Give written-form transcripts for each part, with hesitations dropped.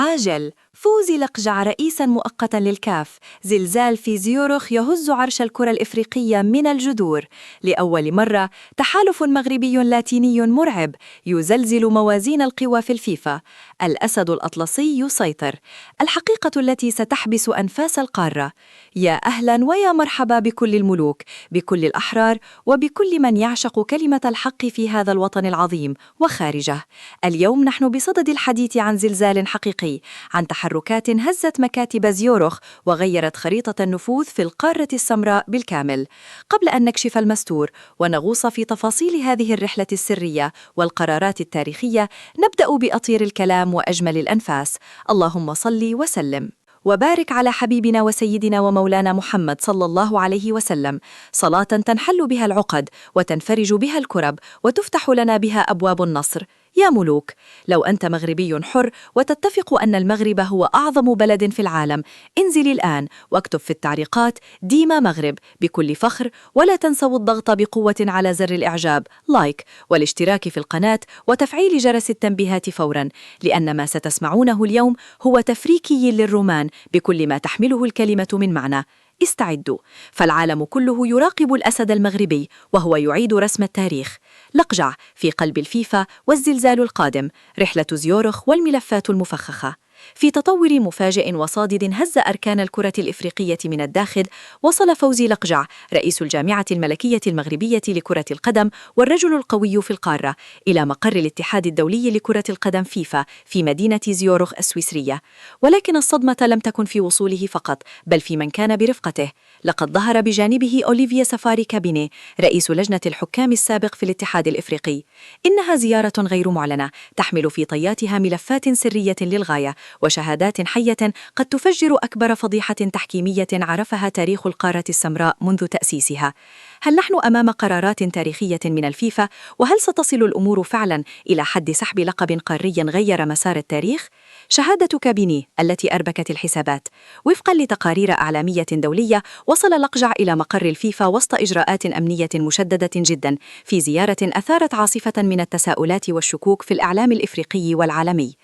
عاجل فوز لقجع رئيساً مؤقتاً للكاف. زلزال في زيورخ يهز عرش الكرة الإفريقية من الجذور. لأول مرة تحالف مغربي لاتيني مرعب يزلزل موازين القوى في الفيفا. الأسد الأطلسي يسيطر، الحقيقة التي ستحبس أنفاس القارة. يا أهلاً ويا مرحبا بكل الملوك، بكل الأحرار، وبكل من يعشق كلمة الحق في هذا الوطن العظيم وخارجه. اليوم نحن بصدد الحديث عن زلزال حقيقي، عن تحركات هزت مكاتب زيورخ وغيرت خريطة النفوذ في القارة السمراء بالكامل. قبل أن نكشف المستور ونغوص في تفاصيل هذه الرحلة السرية والقرارات التاريخية، نبدأ بأطير الكلام وأجمل الأنفاس. اللهم صل وسلم وبارك على حبيبنا وسيدنا ومولانا محمد صلى الله عليه وسلم، صلاة تنحل بها العقد وتنفرج بها الكرب وتفتح لنا بها أبواب النصر. يا ملوك، لو أنت مغربي حر وتتفق أن المغرب هو أعظم بلد في العالم، انزل الآن واكتب في التعليقات ديما مغرب بكل فخر، ولا تنسوا الضغط بقوة على زر الإعجاب لايك والاشتراك في القناة وتفعيل جرس التنبيهات فوراً، لأن ما ستسمعونه اليوم هو تفريكي للرومان بكل ما تحمله الكلمة من معنى. استعدوا، فالعالم كله يراقب الأسد المغربي وهو يعيد رسم التاريخ. لقجع في قلب الفيفا والزلزال القادم، رحلة زيورخ والملفات المفخخة. في تطور مفاجئ وصادد هز أركان الكرة الإفريقية من الداخل، وصل فوزي لقجع رئيس الجامعة الملكية المغربية لكرة القدم والرجل القوي في القارة إلى مقر الاتحاد الدولي لكرة القدم فيفا في مدينة زيورخ السويسرية. ولكن الصدمة لم تكن في وصوله فقط، بل في من كان برفقته. لقد ظهر بجانبه أوليفيا سفاري كابيني، رئيس لجنة الحكام السابق في الاتحاد الإفريقي. إنها زيارة غير معلنة تحمل في طياتها ملفات سرية للغاية وشهادات حية قد تفجر أكبر فضيحة تحكيمية عرفها تاريخ القارة السمراء منذ تأسيسها. هل نحن أمام قرارات تاريخية من الفيفا؟ وهل ستصل الأمور فعلا إلى حد سحب لقب قاري غير مسار التاريخ؟ شهادة كابيني التي أربكت الحسابات. وفقا لتقارير أعلامية دولية، وصل لقجع إلى مقر الفيفا وسط إجراءات أمنية مشددة جدا، في زيارة أثارت عاصفة من التساؤلات والشكوك في الإعلام الإفريقي والعالمي.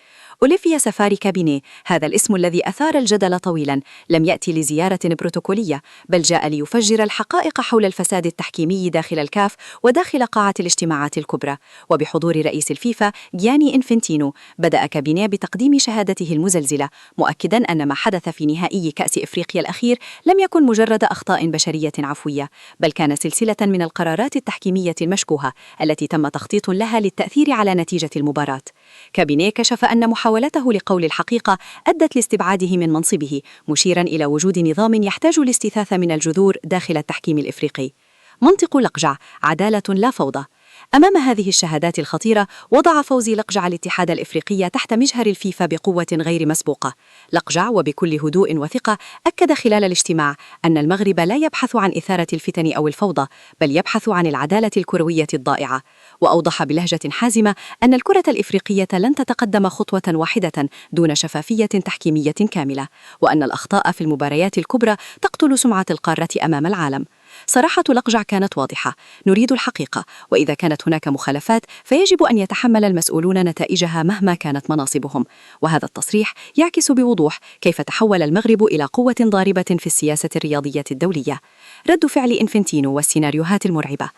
أوليفيا سفاري كابيني، هذا الاسم الذي أثار الجدل طويلا، لم يأتي لزيارة بروتوكولية، بل جاء ليفجر الحقائق حول الفساد التحكيمي داخل الكاف وداخل قاعة الاجتماعات الكبرى. وبحضور رئيس الفيفا جياني إنفنتينو، بدأ كابيني بتقديم شهادته المزلزلة، مؤكدا أن ما حدث في نهائي كأس إفريقيا الأخير لم يكن مجرد أخطاء بشرية عفوية، بل كان سلسلة من القرارات التحكيمية المشكوهة التي تم تخطيط لها للتأثير على نتيجة المباراة. كابيني كشف أن محاولته لقول الحقيقة أدت لاستبعاده من منصبه، مشيرا إلى وجود نظام يحتاج الاستثاث من الجذور داخل التحكيم الإفريقي. منطق لقجع: عدالة لا فوضى. أمام هذه الشهادات الخطيرة، وضع فوزي لقجع الاتحاد الإفريقي تحت مجهر الفيفا بقوة غير مسبوقة. لقجع وبكل هدوء وثقة أكد خلال الاجتماع أن المغرب لا يبحث عن إثارة الفتن أو الفوضى، بل يبحث عن العدالة الكروية الضائعة. وأوضح بلهجة حازمة أن الكرة الإفريقية لن تتقدم خطوة واحدة دون شفافية تحكيمية كاملة، وأن الأخطاء في المباريات الكبرى تقتل سمعة القارة أمام العالم. صراحة لقجع كانت واضحة: نريد الحقيقة، وإذا كانت هناك مخالفات فيجب أن يتحمل المسؤولون نتائجها مهما كانت مناصبهم. وهذا التصريح يعكس بوضوح كيف تحول المغرب إلى قوة ضاربة في السياسة الرياضية الدولية. رد فعل إنفنتينو والسيناريوهات المرعبة.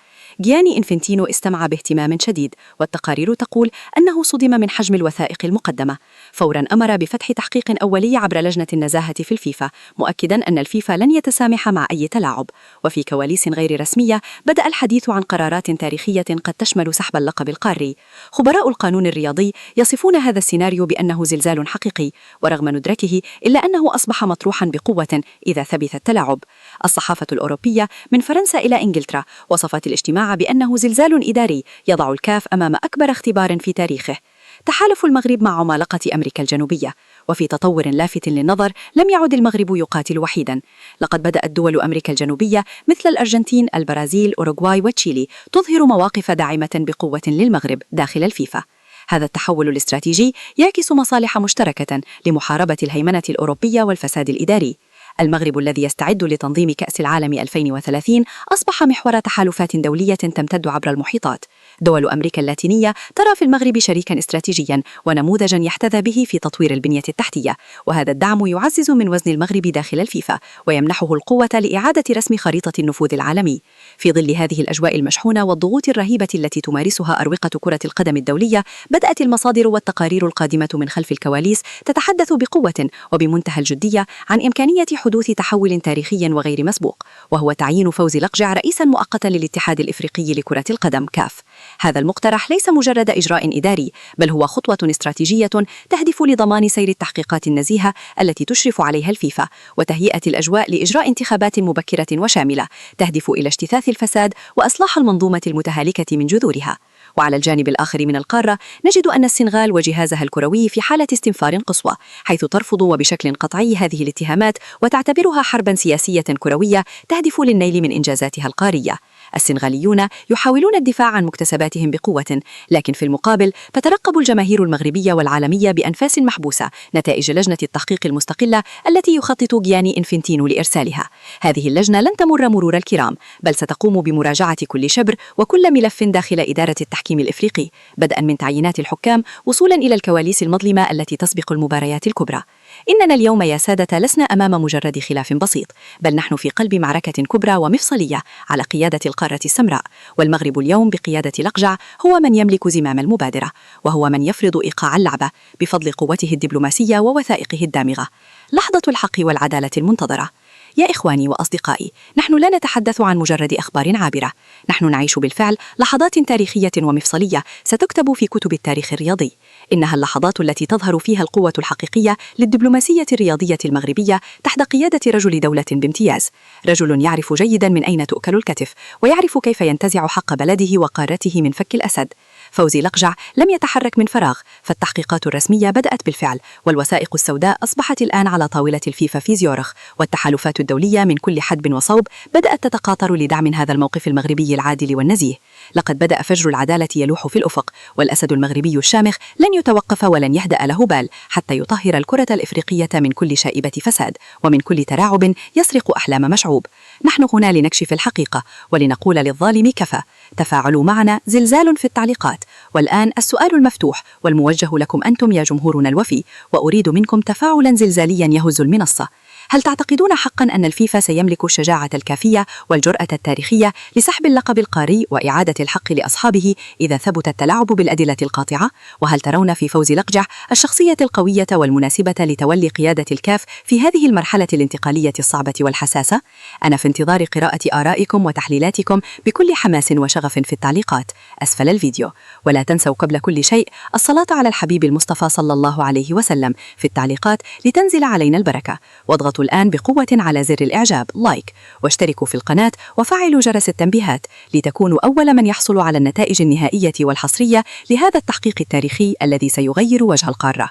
جياني إنفنتينو استمع باهتمام شديد، والتقارير تقول أنه صدم من حجم الوثائق المقدمة. فوراً أمر بفتح تحقيق أولي عبر لجنة النزاهة في الفيفا، مؤكداً أن الفيفا لن يتسامح مع أي تلاعب. وفي كواليس غير رسمية بدأ الحديث عن قرارات تاريخية قد تشمل سحب اللقب القاري. خبراء القانون الرياضي يصفون هذا السيناريو بأنه زلزال حقيقي، ورغم ندركه إلا أنه أصبح مطروحاً بقوة إذا ثبت التلاعب. الصحافة الأوروبية من فرنسا إلى إنجلترا وصفت الاجتماع بأنه زلزال إداري يضع الكاف أمام أكبر اختبار في تاريخه. تحالف المغرب مع عمالقة أمريكا الجنوبية. وفي تطور لافت للنظر، لم يعد المغرب يقاتل وحيدا. لقد بدأت دول أمريكا الجنوبية مثل الأرجنتين، البرازيل، أوروغواي وتشيلي تظهر مواقف داعمة بقوة للمغرب داخل الفيفا. هذا التحول الاستراتيجي يعكس مصالح مشتركة لمحاربة الهيمنة الأوروبية والفساد الإداري. المغرب الذي يستعد لتنظيم كأس العالم 2030 أصبح محور تحالفات دولية تمتد عبر المحيطات. دول أمريكا اللاتينية ترى في المغرب شريكاً استراتيجياً ونموذجاً يحتذى به في تطوير البنية التحتية، وهذا الدعم يعزز من وزن المغرب داخل الفيفا ويمنحه القوة لإعادة رسم خريطة النفوذ العالمي. في ظل هذه الأجواء المشحونة والضغوط الرهيبة التي تمارسها أروقة كرة القدم الدولية، بدأت المصادر والتقارير القادمة من خلف الكواليس تتحدث بقوة وبمنتهى الجدية عن إمكانية حدوث تحول تاريخي وغير مسبوق، وهو تعيين فوزي لقجع رئيساً مؤقتاً للاتحاد الإفريقي لكرة القدم كاف. هذا المقترح ليس مجرد إجراء إداري، بل هو خطوة استراتيجية تهدف لضمان سير التحقيقات النزيهة التي تشرف عليها الفيفا، وتهيئة الأجواء لإجراء انتخابات مبكرة وشاملة تهدف إلى اجتثاث الفساد وإصلاح المنظومة المتهالكة من جذورها. وعلى الجانب الآخر من القارة نجد أن السنغال وجهازها الكروي في حالة استنفار قصوى، حيث ترفض وبشكل قطعي هذه الاتهامات وتعتبرها حرباً سياسية كروية تهدف للنيل من إنجازاتها القارية. السنغاليون يحاولون الدفاع عن مكتسباتهم بقوة، لكن في المقابل فترقب الجماهير المغربية والعالمية بأنفاس محبوسة نتائج لجنة التحقيق المستقلة التي يخطط جياني إنفنتينو لإرسالها. هذه اللجنة لن تمر مرور الكرام، بل ستقوم بمراجعة كل شبر وكل ملف داخل إدارة التحكيم الإفريقي، بدءاً من تعيينات الحكام وصولاً إلى الكواليس المظلمة التي تسبق المباريات الكبرى. إننا اليوم يا سادة لسنا أمام مجرد خلاف بسيط، بل نحن في قلب معركة كبرى ومفصلية على قيادة القارة السمراء، والمغرب اليوم بقيادة لقجع هو من يملك زمام المبادرة، وهو من يفرض إيقاع اللعبة بفضل قوته الدبلوماسية ووثائقه الدامغة. لحظة الحق والعدالة المنتظرة. يا إخواني وأصدقائي، نحن لا نتحدث عن مجرد أخبار عابرة، نحن نعيش بالفعل لحظات تاريخية ومفصلية ستكتب في كتب التاريخ الرياضي. إنها اللحظات التي تظهر فيها القوة الحقيقية للدبلوماسية الرياضية المغربية تحت قيادة رجل دولة بامتياز، رجل يعرف جيداً من أين تؤكل الكتف، ويعرف كيف ينتزع حق بلده وقارته من فك الأسد. فوزي لقجع لم يتحرك من فراغ، فالتحقيقات الرسمية بدأت بالفعل، والوثائق السوداء أصبحت الآن على طاولة الفيفا في زيورخ، والتحالفات الدولية من كل حدب وصوب بدأت تتقاطر لدعم هذا الموقف المغربي العادل والنزيه. لقد بدأ فجر العدالة يلوح في الأفق، والأسد المغربي الشامخ لن يتوقف ولن يهدأ له بال حتى يطهر الكرة الإفريقية من كل شائبة فساد ومن كل تلاعب يسرق أحلام مشعوب. نحن هنا لنكشف الحقيقة ولنقول للظالم كفى. تفاعلوا معنا، زلزال في التعليقات. والآن السؤال المفتوح والموجه لكم أنتم يا جمهورنا الوفي، وأريد منكم تفاعلا زلزاليا يهز المنصة. هل تعتقدون حقا أن الفيفا سيملك الشجاعة الكافية والجرأة التاريخية لسحب اللقب القاري وإعادة الحق لأصحابه إذا ثبت التلاعب بالأدلة القاطعة؟ وهل ترون في فوزي لقجع الشخصية القوية والمناسبة لتولي قيادة الكاف في هذه المرحلة الانتقالية الصعبة والحساسة؟ أنا في انتظار قراءة آرائكم وتحليلاتكم بكل حماس وشغف في التعليقات أسفل الفيديو. ولا تنسوا قبل كل شيء الصلاة على الحبيب المصطفى صلى الله عليه وسلم في التعليقات لتنزل علينا البركة. واضغطوا الآن بقوة على زر الإعجاب لايك، واشتركوا في القناة وفعلوا جرس التنبيهات لتكونوا أول من يحصل على النتائج النهائية والحصرية لهذا التحقيق التاريخي الذي سيغير وجه القارة.